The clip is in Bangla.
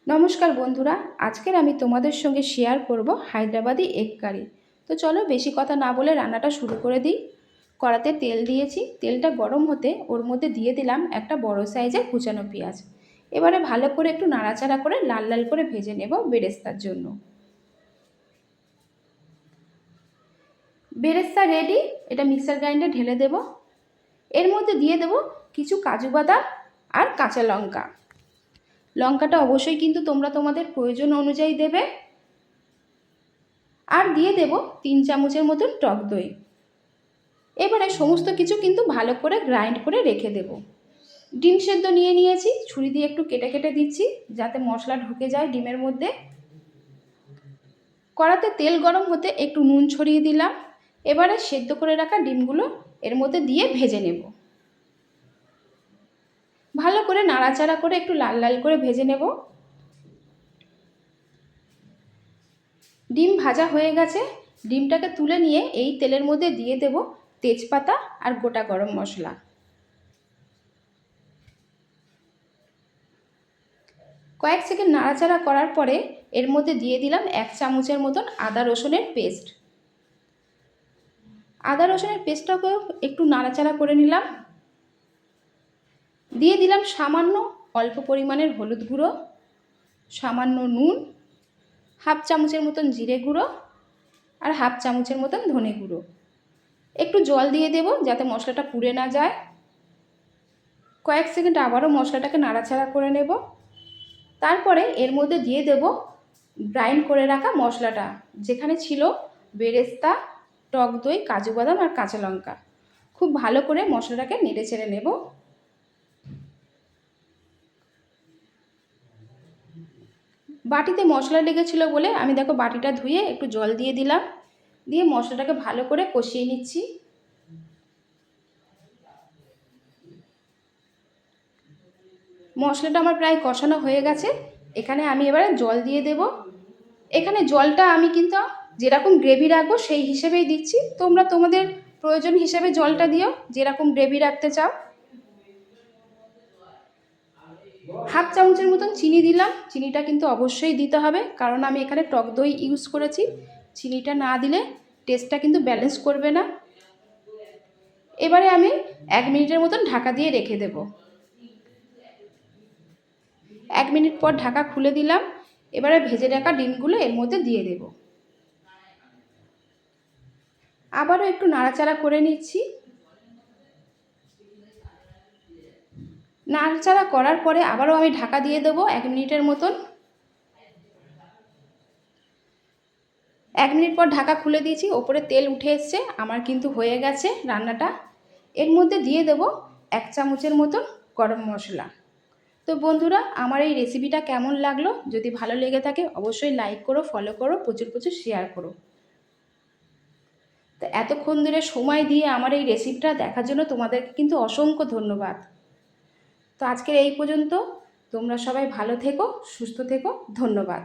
নমস্কার বন্ধুরা, আজকের আমি তোমাদের সঙ্গে শেয়ার করব হায়দ্রাবাদি এগ কারি। তো চলো বেশি কথা না বলে রান্নাটা শুরু করে দিই। কড়াতে তেল দিয়েছি, তেলটা গরম হতে ওর মধ্যে দিয়ে দিলাম একটা বড় সাইজের কুচানো পেঁয়াজ। এবারে ভালো করে একটু নাড়াচাড়া করে লাল লাল করে ভেজে নেব বেরেস্তার জন্য। বেরেস্তা রেডি, এটা মিক্সার গ্রাইন্ডারে ঢেলে দেব। এর মধ্যে দিয়ে দেব কিছু কাজু বাদাম আর কাঁচা লঙ্কা। লঙ্কাটা অবশ্যই কিন্তু তোমরা তোমাদের প্রয়োজন অনুযায়ী দেবে। আর দিয়ে দেব 3 চামচের মতন টক দই। এবারে সমস্ত কিছু কিন্তু ভালো করে গ্রাইন্ড করে রেখে দেব। ডিম সেদ্ধ নিয়ে নিয়েছি, ছুরি দিয়ে একটু কেটে কেটে দিচ্ছি যাতে মশলা ঢুকে যায় ডিমের মধ্যে। কড়াতে তেল গরম হতে একটু নুন ছড়িয়ে দিলাম। এবারে সেদ্ধ করে রাখা ডিমগুলো এর মধ্যে দিয়ে ভেজে নেব। ভালো করে নাড়াচাড়া করে একটু লাল লাল করে ভেজে নেব। ডিম ভাজা হয়ে গেছে, ডিমটাকে তুলে নিয়ে এই তেলের মধ্যে দিয়ে দেব তেজপাতা আর গোটা গরম মশলা। কয়েক সেকেন্ড নাড়াচাড়া করার পরে এর মধ্যে দিয়ে দিলাম 1 চামচের মতন আদা রসুনের পেস্ট। আদা রসুনের পেস্টটাকেও একটু নাড়াচাড়া করে নিলাম। দিয়ে দিলাম সামান্য অল্প পরিমাণের হলুদ গুঁড়ো, সামান্য নুন, হাফ চামচের মতন জিরে গুঁড়ো আর হাফ চামচের মতন ধনে গুঁড়ো। একটু জল দিয়ে দেব যাতে মশলাটা পুড়ে না যায়। কয়েক সেকেন্ড আবারও মশলাটাকে নাড়াচাড়া করে নেব। তারপরে এর মধ্যে দিয়ে দেব গ্রাইন্ড করে রাখা মশলাটা, যেখানে ছিল বেরেস্তা, টক দই, কাজু বাদাম আর কাঁচা লঙ্কা। খুব ভালো করে মশলাটাকে নেড়ে চেড়ে নেব। বাটিতে মশলা লেগেছিল বলে আমি দেখো বাটিটা ধুয়ে একটু জল দিয়ে দিলাম, দিয়ে মশলাটাকে ভালো করে কষিয়ে নিচ্ছি। মশলাটা আমার প্রায় কষানো হয়ে গেছে। এখানে আমি এবারে জল দিয়ে দেব। এখানে জলটা আমি কিন্তু যেরকম গ্রেভি রাখবো সেই হিসেবেই দিচ্ছি, তোমরা তোমাদের প্রয়োজন হিসেবে জলটা দিও যেরকম গ্রেভি রাখতে চাও। হাফ চামচের মতন চিনি দিলাম। চিনিটা কিন্তু অবশ্যই দিতে হবে, কারণ আমি এখানে টক দই ইউজ করেছি। চিনিটা না দিলে টেস্টটা কিন্তু ব্যালেন্স করবে না। এবারে আমি 1 মিনিটের মতন ঢাকা দিয়ে রেখে দেব। 1 মিনিট পর ঢাকা খুলে দিলাম। এবারে ভেজে রাখা ডিমগুলো এর মধ্যে দিয়ে দেব। আবারও একটু নাড়াচাড়া করে নিচ্ছি। নাড়াচাড়া করার পরে আবারও আমি ঢাকা দিয়ে দেবো 1 মিনিটের মতন। 1 মিনিট পর ঢাকা খুলে দিয়েছি, ওপরে তেল উঠে এসছে, আমার কিন্তু হয়ে গেছে রান্নাটা। এর মধ্যে দিয়ে দেব 1 চামচের মতন গরম মশলা। তো বন্ধুরা, আমার এই রেসিপিটা কেমন লাগলো? যদি ভালো লেগে থাকে অবশ্যই লাইক করো, ফলো করো, প্রচুর প্রচুর শেয়ার করো। তো এতক্ষণ ধরে সময় দিয়ে আমার এই রেসিপিটা দেখার জন্য তোমাদেরকে কিন্তু অসংখ্য ধন্যবাদ। তো আজকের এই পর্যন্ত। তোমরা সবাই ভালো থেকো, সুস্থ থেকো। ধন্যবাদ।